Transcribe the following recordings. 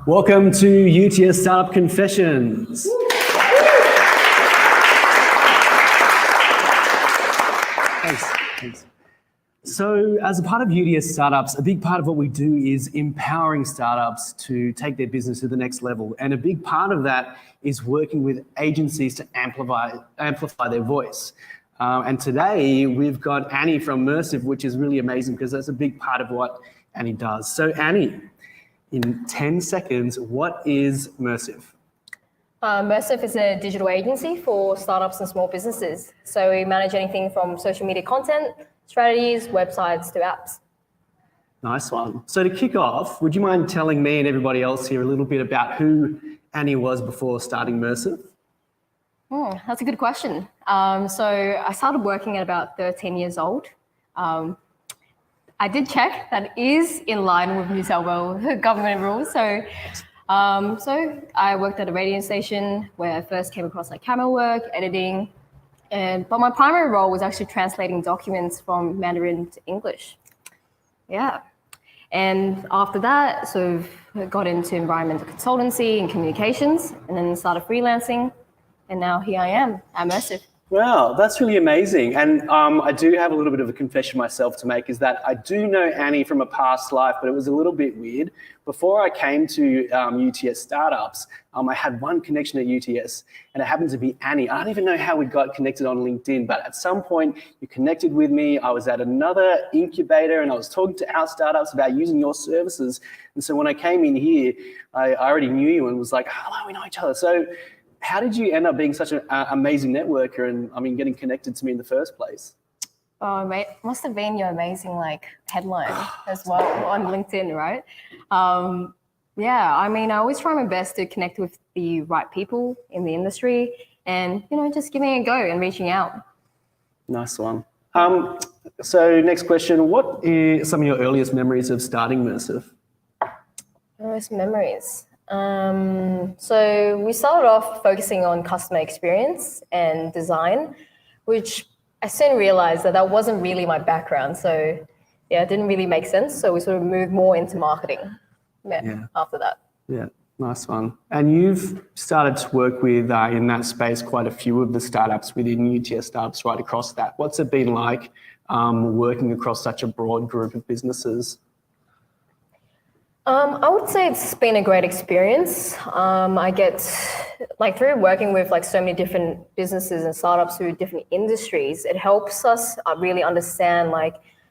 Welcome to UTS Startup Confessions. Thanks. So as a part of UTS Startups, a big part of what we do is empowering startups to take their business to the next level. And a big part of that is working with agencies to amplify their voice. And today we've got Annie from Mercif, which is really amazing because that's a big part of what Annie does. So Annie, in 10 seconds, what is Mercif? Mercif is a digital agency for startups and small businesses. So we manage anything from social media content, strategies, websites to apps. Nice one. So to kick off, would you mind telling me and everybody else here a little bit about who Annie was before starting Mercif? That's a good question. So I started working at about 13 years old. I did check that is in line with New South Wales government rules. So I worked at a radio station where I first came across like camera work, editing, but my primary role was actually translating documents from Mandarin to English. Yeah. And after that, sort of got into environmental consultancy and communications, and then started freelancing. And now here I am at Mercif. Wow, that's really amazing. And I do have a little bit of a confession myself to make, is that I do know Annie from a past life, but it was a little bit weird. Before I came to UTS Startups, I had one connection at UTS, and it happened to be Annie. I don't even know how we got connected on LinkedIn, but at some point you connected with me. I was at another incubator and I was talking to our startups about using your services. And so when I came in here, I already knew you and was like, hello, we know each other. So how did you end up being such an amazing networker and getting connected to me in the first place? Oh, mate, must have been your amazing headline as well on LinkedIn, right? I always try my best to connect with the right people in the industry and, just giving it a go and reaching out. Nice one. So next question, what are some of your earliest memories of starting Mercif? Earliest memories. So we started off focusing on customer experience and design, which I soon realized that wasn't really my background. So yeah, it didn't really make sense. So we sort of moved more into marketing after that. Yeah, nice one. And you've started to work with, in that space, quite a few of the startups within UTS Startups right across that. What's it been like working across such a broad group of businesses? I would say it's been a great experience. I get, through working with so many different businesses and startups through different industries, it helps us really understand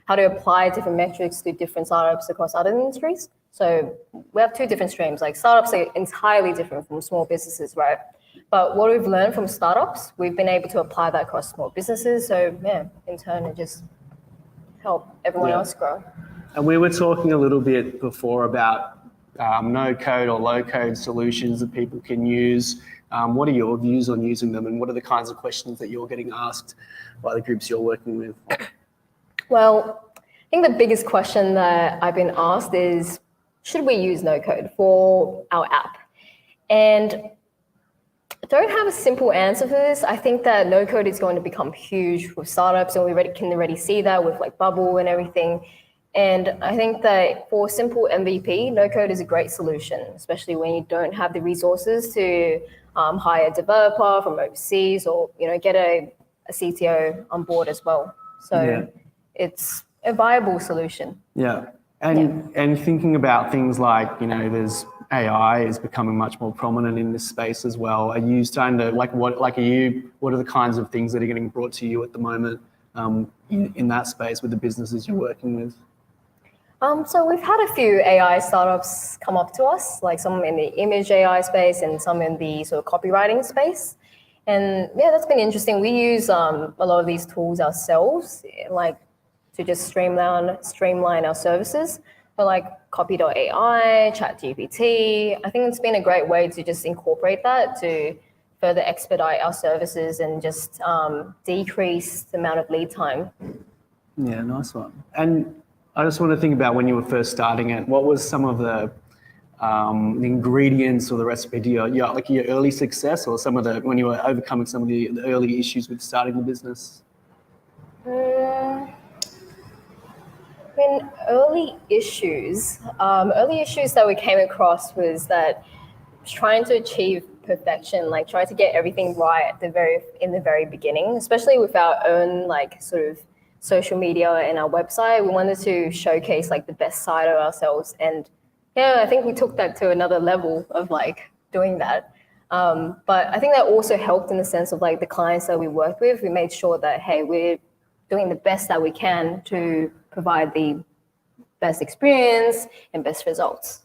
how to apply different metrics to different startups across other industries. So we have two different streams. Startups are entirely different from small businesses, right? But what we've learned from startups, we've been able to apply that across small businesses. So yeah, in turn, it just help everyone else grow. And we were talking a little bit before about no-code or low-code solutions that people can use. What are your views on using them, and what are the kinds of questions that you're getting asked by the groups you're working with? Well, I think the biggest question that I've been asked is, should we use no-code for our app? And I don't have a simple answer for this. I think that no-code is going to become huge with startups, and we can already see that with Bubble and everything. And I think that for simple MVP, no-code is a great solution, especially when you don't have the resources to hire a developer from overseas or get a CTO on board as well. So it's a viable solution. Yeah, and thinking about things like there's AI is becoming much more prominent in this space as well. Are you starting to what are the kinds of things that are getting brought to you at the moment in that space with the businesses you're working with? So we've had a few AI startups come up to us, some in the image AI space and some in the sort of copywriting space. And yeah, that's been interesting. We use a lot of these tools ourselves, to just streamline our services. For copy.ai, ChatGPT, I think it's been a great way to just incorporate that to further expedite our services and just decrease the amount of lead time. Yeah, nice one. And I just want to think about when you were first starting it, what was some of the ingredients or the recipe to your early success, or when you were overcoming some of the early issues with starting the business? I mean, early issues that we came across was that trying to achieve perfection, like trying to get everything right at in the very beginning, especially with our own like sort of social media and our website. We wanted to showcase like the best side of ourselves, and yeah, I think we took that to another level of like doing that. But I think that also helped in the sense of like the clients that we worked with. We made sure that hey, we're doing the best that we can to provide the best experience and best results.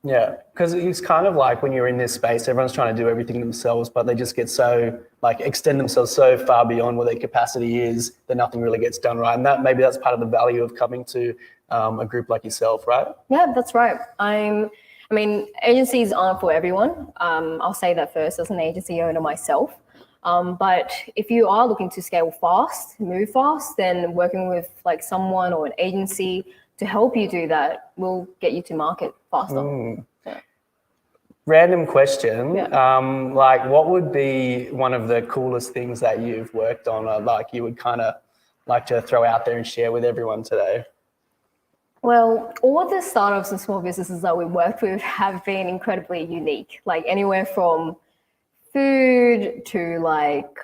Yeah, because it's kind of like when you're in this space, everyone's trying to do everything themselves, but they just get so like extend themselves so far beyond what their capacity is that nothing really gets done right. And that's part of the value of coming to a group like yourself, right? Yeah, that's right. I mean, agencies aren't for everyone. I'll say that first as an agency owner myself. But if you are looking to scale fast, move fast, then working with like someone or an agency to help you do that will get you to market faster. Yeah. Random question. Yeah. Like what would be one of the coolest things that you've worked on or like you would kind of like to throw out there and share with everyone today? Well, all of the startups and small businesses that we worked with have been incredibly unique, like anywhere from food to like,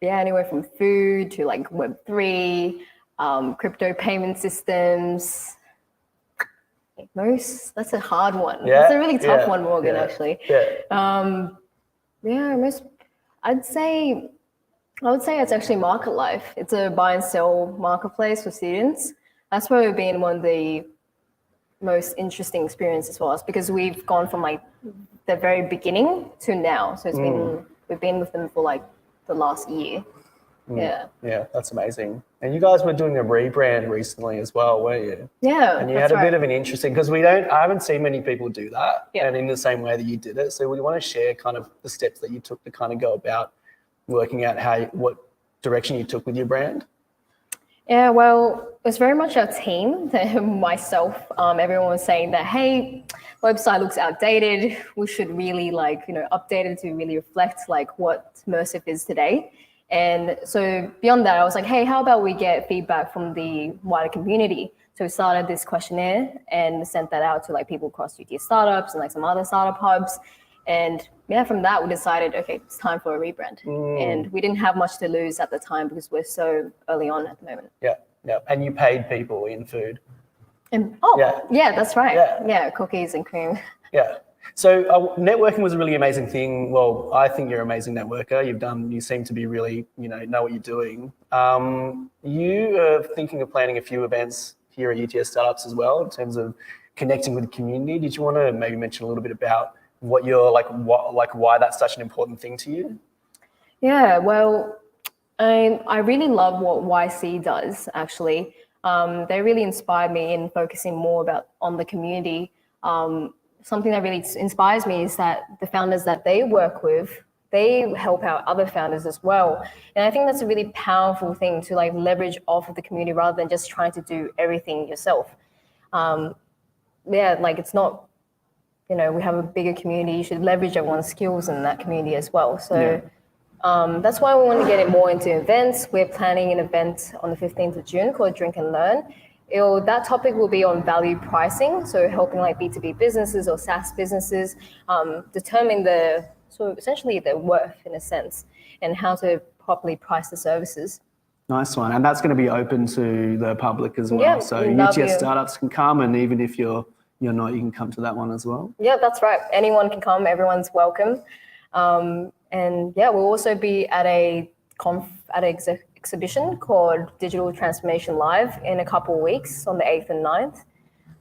anywhere from food to like Web3, crypto payment systems. That's a hard one. Yeah, that's a really tough one, Morgan, actually. Yeah. I would say it's actually Market Life. It's a buy and sell marketplace for students. That's where we've been one of the most interesting experiences for us because we've gone from like the very beginning to now. So we've been with them for like the last year. Yeah, that's amazing. And you guys were doing a rebrand recently as well, weren't you? Yeah, and you had a bit of an interesting because I haven't seen many people do that, and in the same way that you did it. So we want to share kind of the steps that you took to kind of go about working out what direction you took with your brand. Yeah, well, it was very much our team, myself. Everyone was saying that, hey, website looks outdated. We should really update it to really reflect like what Mercif is today. And so beyond that, I was like, hey, how about we get feedback from the wider community? So we started this questionnaire and sent that out to like people across UTS Startups and like some other startup hubs. And from that, we decided, okay, it's time for a rebrand. And we didn't have much to lose at the time because we're so early on at the moment. Yeah. And you paid people in food. And that's right. Yeah, cookies and cream. Yeah. So networking was a really amazing thing. Well, I think you're an amazing networker. You seem to be really, know what you're doing. You are thinking of planning a few events here at UTS Startups as well in terms of connecting with the community. Did you want to maybe mention a little bit about what you're why that's such an important thing to you? Yeah, well, I really love what YC does, actually. They really inspired me in focusing more on the community. Something that really inspires me is that the founders that they work with, they help out other founders as well. And I think that's a really powerful thing to like leverage off of the community rather than just trying to do everything yourself. It's not, we have a bigger community. You should leverage everyone's skills in that community as well. So that's why we want to get it more into events. We're planning an event on the 15th of June called Drink and Learn. That topic will be on value pricing, so helping like B2B businesses or SaaS businesses determine essentially their worth in a sense and how to properly price the services. Nice one. And that's going to be open to the public as well. Yeah, so UTS Startups can come, and even if you're not, you can come to that one as well. Yeah, that's right. Anyone can come. Everyone's welcome. We'll also be at an exhibition called Digital Transformation Live in a couple of weeks on the 8th and 9th.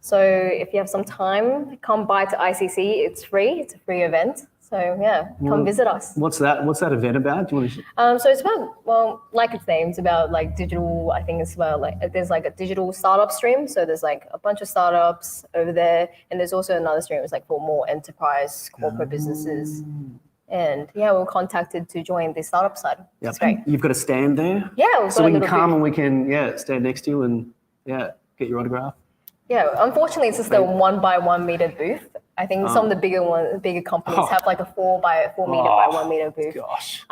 So if you have some time, come by to ICC. It's free. It's a free event. So come visit us. What's that event about? Do you want to? So it's about, like its name, it's about like digital. I think it's about like there's like a digital startup stream. So there's like a bunch of startups over there, and there's also another stream. It's like for more enterprise corporate businesses. And we were contacted to join the startup side. That's great. You've got a stand there? Yeah. So we can come and we can stand next to you and get your autograph. Yeah, unfortunately it's just a 1 by 1 meter booth. I think some of the bigger companies have like a 4 meter by 1 meter booth. Gosh.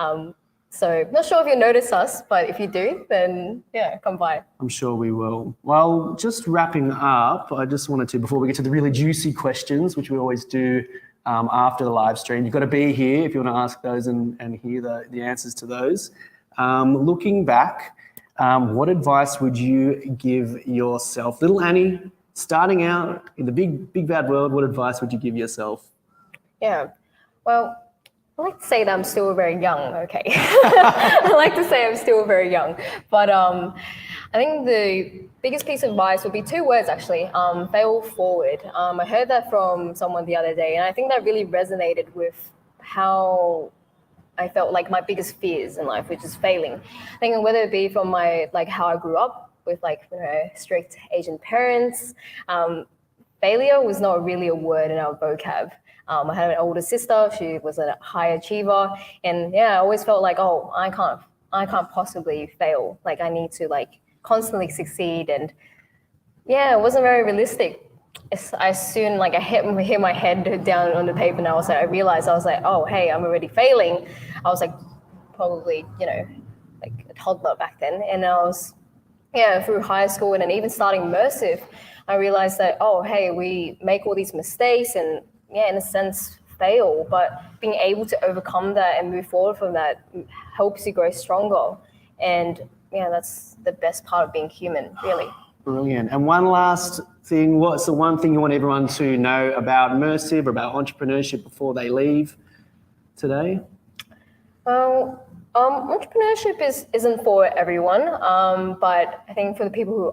So not sure if you notice us, but if you do, then yeah, come by. I'm sure we will. Well, just wrapping up, I just wanted to, before we get to the really juicy questions, which we always do after the live stream, you've got to be here if you want to ask those and hear the answers to those. Looking back, what advice would you give yourself? Little Annie, starting out in the big bad world, what advice would you give yourself? Yeah, well, I like to say that I'm still very young, okay? I like to say I'm still very young. But I think the biggest piece of advice would be 2 words, actually, fail forward. I heard that from someone the other day, and I think that really resonated with how I felt like my biggest fears in life, which is failing. I think whether it be from my, like how I grew up with strict Asian parents, failure was not really a word in our vocab. I had an older sister, she was a high achiever, and yeah, I always felt like, oh, I can't possibly fail. Like I need to constantly succeed, and yeah, it wasn't very realistic. I soon I hit my head down on the paper, and I realized oh, hey, I'm already failing. I was probably like a toddler back then, and I was through high school and then even starting Mercif, I realized that, oh, hey, we make all these mistakes and in a sense fail, but being able to overcome that and move forward from that helps you grow stronger. And that's the best part of being human, really. Brilliant. And one last thing, what's the one thing you want everyone to know about Mercif or about entrepreneurship before they leave today? Well, entrepreneurship isn't for everyone, but I think for the people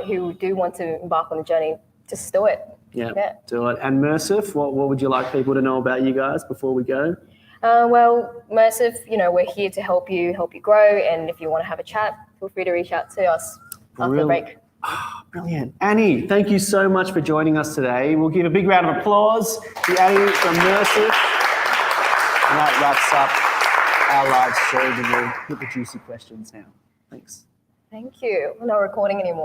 who do want to embark on the journey, just do it. Yeah, do it. And Mercif, what would you like people to know about you guys before we go? Well, Mercif, we're here to help you grow, and if you want to have a chat, feel free to reach out to us after the break. Oh, brilliant. Annie, thank you so much for joining us today. We'll give a big round of applause to Annie from Mercif. And that wraps up our live stream, and we'll hit the juicy questions now. Thanks. Thank you. We're not recording anymore.